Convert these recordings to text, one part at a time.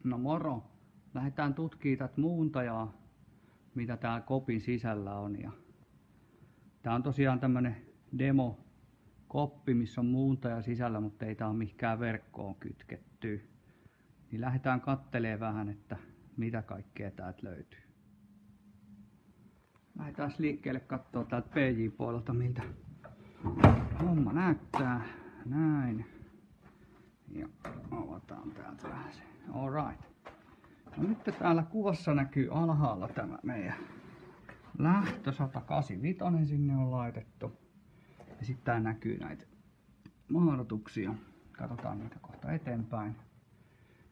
No moro. Lähdetään tutkimaan tätä muuntajaa, mitä täällä kopin sisällä on. Ja tää on tosiaan tämmönen demo koppi, missä on muuntaja sisällä, mutta ei tää ole mihinkään verkkoon kytketty. Niin lähdetään kattelemaan vähän, että mitä kaikkea täältä löytyy. Lähdetään liikkeelle kattoo täältä PJ-puolelta, miltä homma näyttää. Näin. Ja avataan täältä vähän se. Alright. No nyt täällä kuvassa näkyy alhaalla tämä meidän lähtö 185 sinne on laitettu. Ja sitten tää näkyy näitä mahdotuksia. Katsotaan niitä kohta eteenpäin.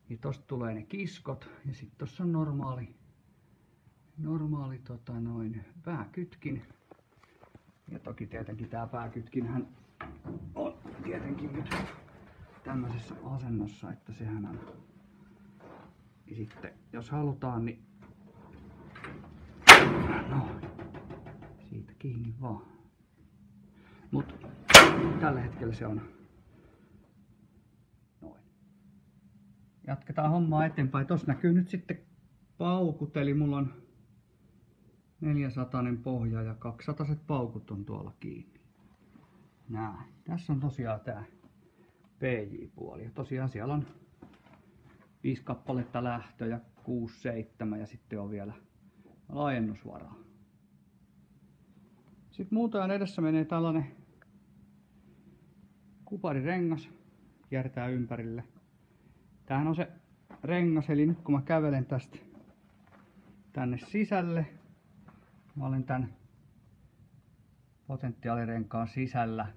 Ja tosta tulee ne kiskot ja sitten tossa on normaali pääkytkin. Ja toki tietenkin tää pääkytkinhän on tietenkin nyt tämmöisessä asennossa, että sehän on. Ja sitten jos halutaan, niin no, siitä kiinni vaan. Mut tällä hetkellä se on noin. Jatketaan hommaa eteenpäin. Tossa näkyy nyt sitten paukut, eli mulla on 400 pohja ja 200 paukut on tuolla kiinni. Näin. Tässä on tosiaan tää PJ-puoli. Ja tosiaan siellä on 5 kappaletta lähtöjä, 6, 7 ja sitten on vielä laajennusvaraa. Sitten muutajan edessä menee tällainen kuparirengas, kiertää ympärille. Tämähän on se rengas, eli nyt kun mä kävelen tästä tänne sisälle, mä olen tän potentiaalirenkaan sisällä.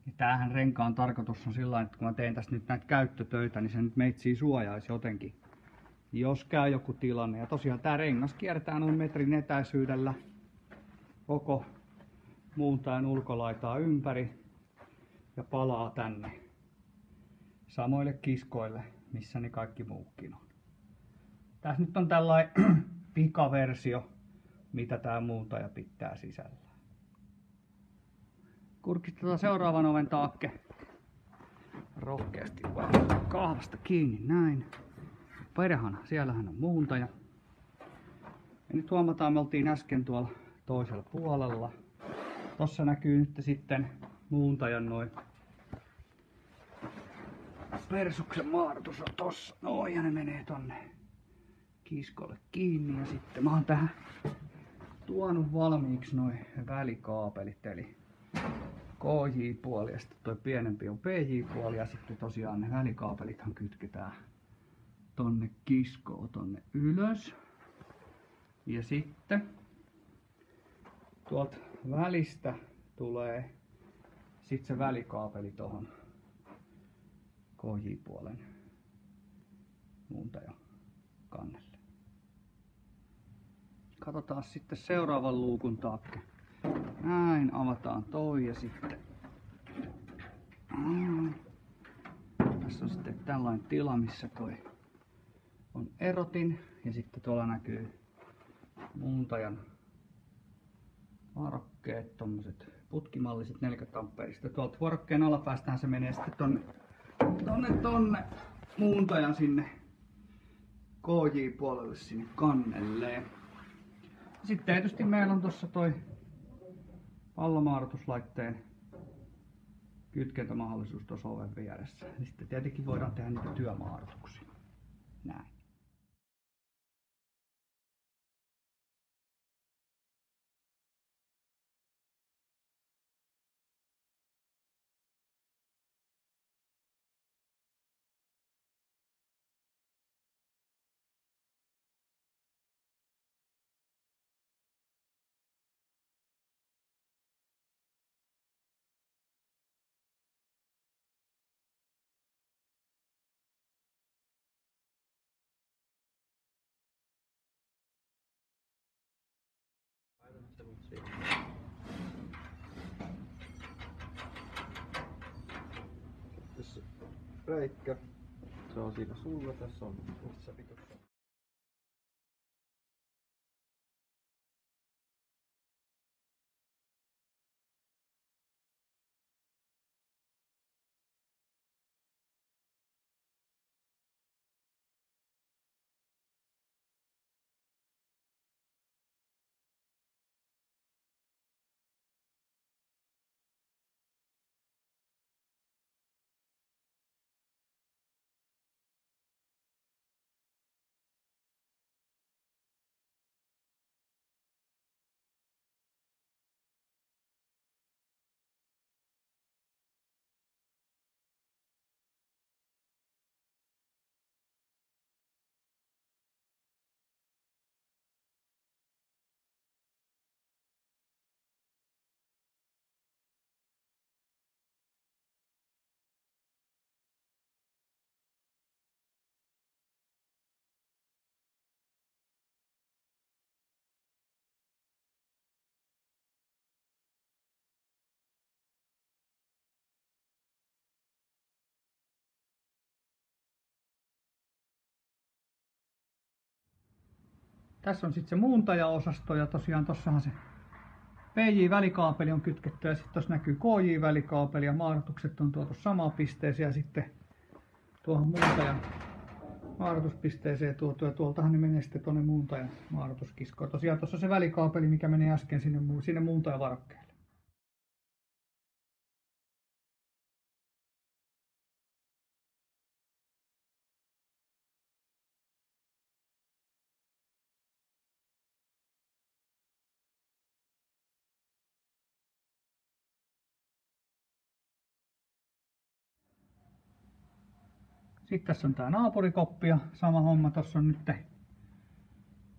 Ja tämähän renkaan tarkoitus on sillä, että kun mä teen tästä nyt näitä käyttötöitä, niin se nyt meitsiä suojaisi jotenkin, jos käy joku tilanne. Ja tosiaan tää rengas kiertää noin metrin etäisyydellä koko muuntajan ulkolaitaa ympäri ja palaa tänne samoille kiskoille, missä ne kaikki muukin on. Tässä nyt on tällainen pikaversio, mitä tää muuntaja pitää sisällä. Kurkistetaan seuraavan oven taakke. Rohkeasti vaan kahvasta kiinni, näin. Perhana, siellähän on muuntaja. Ja nyt huomataan, me oltiin äsken tuolla toisella puolella. Tossa näkyy nyt sitten muuntajan noin persuksen maadotus on tossa. Noin, ja ne menee tonne kiskolle kiinni. Ja sitten mä oon tähän tuonut valmiiksi noin välikaapelit, eli KJ-puoli ja sitten toi pienempi on PJ-puoli ja sitten tosiaan ne välikaapelithan kytketään tonne kiskoon tonne ylös. Ja sitten tuolta välistä tulee sitten se välikaapeli tohon KJ-puolen muuntajan kannelle. Katsotaan sitten seuraavan luukun taakke. Näin, avataan toi ja sitten tässä on sitten tällainen tila, missä toi on erotin ja sitten tuolla näkyy muuntajan varokkeet, tommoset putkimalliset 40 amperista. Tuolta vuorokkeen alapäästään se menee sitten tonne muuntajan sinne KJ-puolelle sinne kannelleen. Sitten tietysti meillä on tossa toi pallomaadotuslaitteen kytkentämahdollisuus tuossa oven vieressä. Ja sitten tietenkin voidaan tehdä niitä työmaadotuksia. Näin. Tässä reikä, se on siinä sulla, tässä on missä pitäisi. Tässä on sitten se muuntajaosasto ja tosiaan tossahan se PJ-välikaapeli on kytketty ja sitten tuossa näkyy KJ-välikaapeli ja maadotukset on tuotu samaan pisteeseen ja sitten tuohon muuntajan maadotuspisteeseen tuotu ja tuoltahan ne menee sitten tuonne muuntajan maadotuskiskoon. Tosiaan tuossa on se välikaapeli, mikä menee äsken sinne muuntajan varakkeelle. Sitten tässä on tää naapurikoppi ja sama homma. Tossa on nyt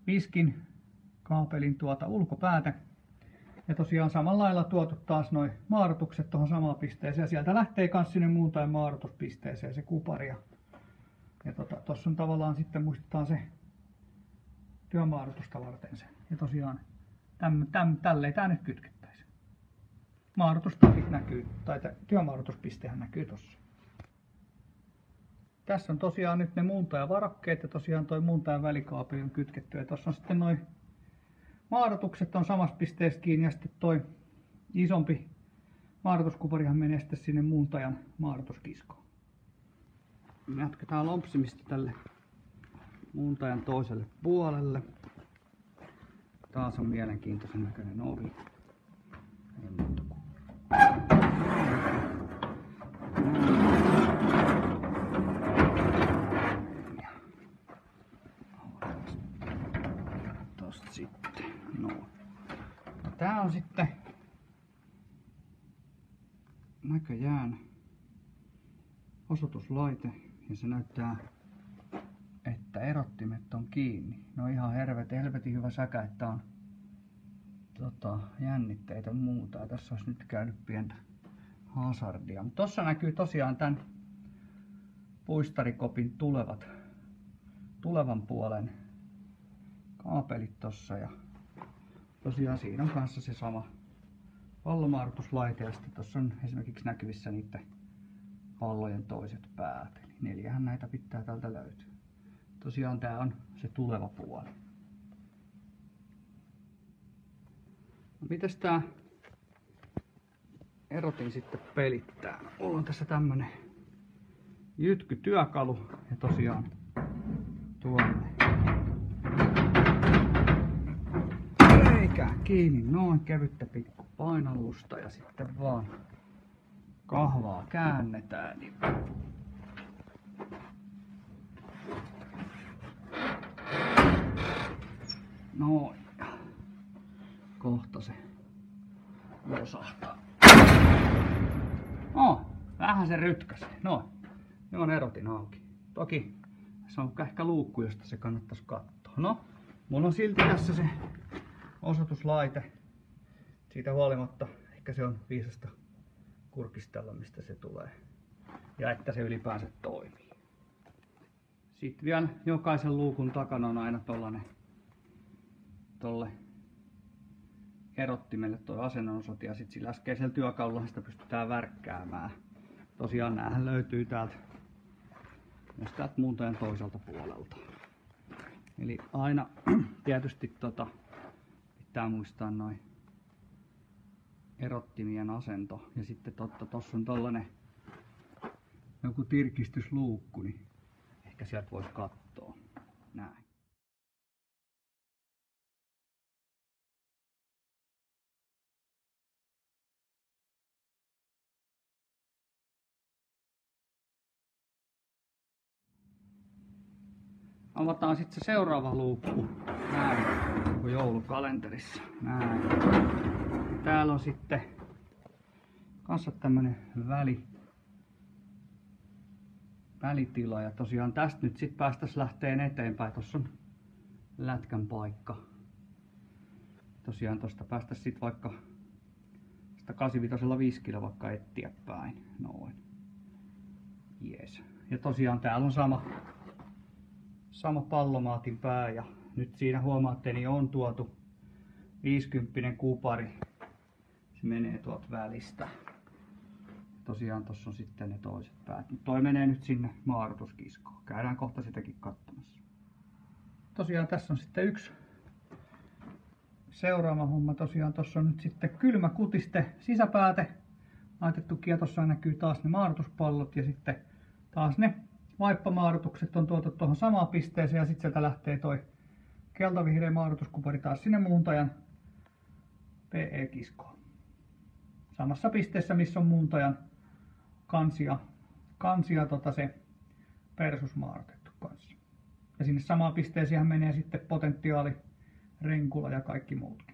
viskin kaapelin ulkopäätä. Ja tosiaan samalla lailla tuotu taas noin maadotukset tuohon samaan pisteeseen. Ja sieltä lähtee kans sinne muuntajan maadotuspisteeseen se kupari. Ja tossa on tavallaan sitten muistetaan se työmaadotusta varten se. Ja tosiaan tälleen tää nyt kytkettäisiin. Maadotustakit näkyy, tai työmaadotuspistehän näkyy tossa. Tässä on tosiaan nyt ne muuntajavarakkeet ja tosiaan toi muuntajan välikaapeli on kytketty. Ja tossa on sitten noi maadotukset on samassa pisteessä kiinni ja sitten toi isompi maadotuskuparihan menee sitten sinne muuntajan maadotuskiskoon. Jatketaan lompsimista tälle muuntajan toiselle puolelle. Taas on mielenkiintoisen näköinen ovi. Ei muuta kuin. Sitten. No. Tää on sitten näköjään osoituslaite ja se näyttää, että erottimet on kiinni. No ihan helvetin hyvä säkä, että on jännitteitä ja muuta. Ja tässä olisi nyt käynyt pientä hazardia. Mutta tossa näkyy tosiaan tämän puistarikopin tulevan puolen kaapelit tossa ja tosiaan siinä on kanssa se sama pallomaadotuslaite ja sitten tossa on esimerkiksi näkyvissä niiden pallojen toiset päät. Eli 4 näitä pitää täältä löytyä. Tosiaan tää on se tuleva puoli. No, mites tää erotin sitten pelittää? Mulla on tässä tämmönen jytkytyökalu ja tosiaan tuonne. Kiinni noin kevyttä pikku painallusta ja sitten vaan kahvaa käännetään. Niin noin. Kohta se losahtaa. Vähän se rytkäsee. Noin. Nyt on erotin auki. Toki se on ehkä luukku, josta se kannattaisi katsoa. No, mulla on silti tässä se osoituslaite. Siitä huolimatta ehkä se on viisasta kurkistella, mistä se tulee. Ja että se ylipäänsä toimii. Sitten vielä jokaisen luukun takana on aina tolle erottimelle tuo asennonosoite ja sitten sillä äskeisellä työkalulla sitä pystytään värkkäämään. Tosiaan näähän löytyy täältä myös täältä muuntajan toiselta puolelta. Eli aina tietysti pitää muistaa noin erottimien asento ja sitten tossa on tollanen joku tirkistysluukku, niin ehkä sieltä voisi katsoa. Näin. Avataan sitten se seuraava luukku. Näin, kuin joulukalenterissa. Näin. Täällä on sitten kanssa tämmönen välitila ja tosiaan tästä nyt sitten päästäisiin lähteen eteenpäin. Tossa on lätkän paikka. Tosiaan tosta päästäisiin sitten vaikka 85 viskillä vaikka etsiä päin. Noin. Jees. Ja tosiaan täällä on sama pallomaatin pää ja nyt siinä huomaatte, niin on tuotu 50 kupari. Se menee tuolta välistä. Tosiaan tossa on sitten ne toiset päät. Toi menee nyt sinne maadotuskiskoon. Käydään kohta sitäkin katsomassa. Tosiaan tässä on sitten yksi seuraava homma tosiaan, tuossa on nyt sitten kylmä kutiste sisäpääte laitettu kietossa, näkyy taas ne maadotuspallot ja sitten taas ne vaippamaadotukset on tuotu tuohon samaan pisteeseen ja sitten sieltä lähtee toi keltavihreä maadotuskupari taas sinne muuntajan PE-kiskoon. Samassa pisteessä missä on muuntajan kansia se persus maadotettu kanssa. Ja sinne samaan pisteeseen menee sitten potentiaali, renkula ja kaikki muutkin.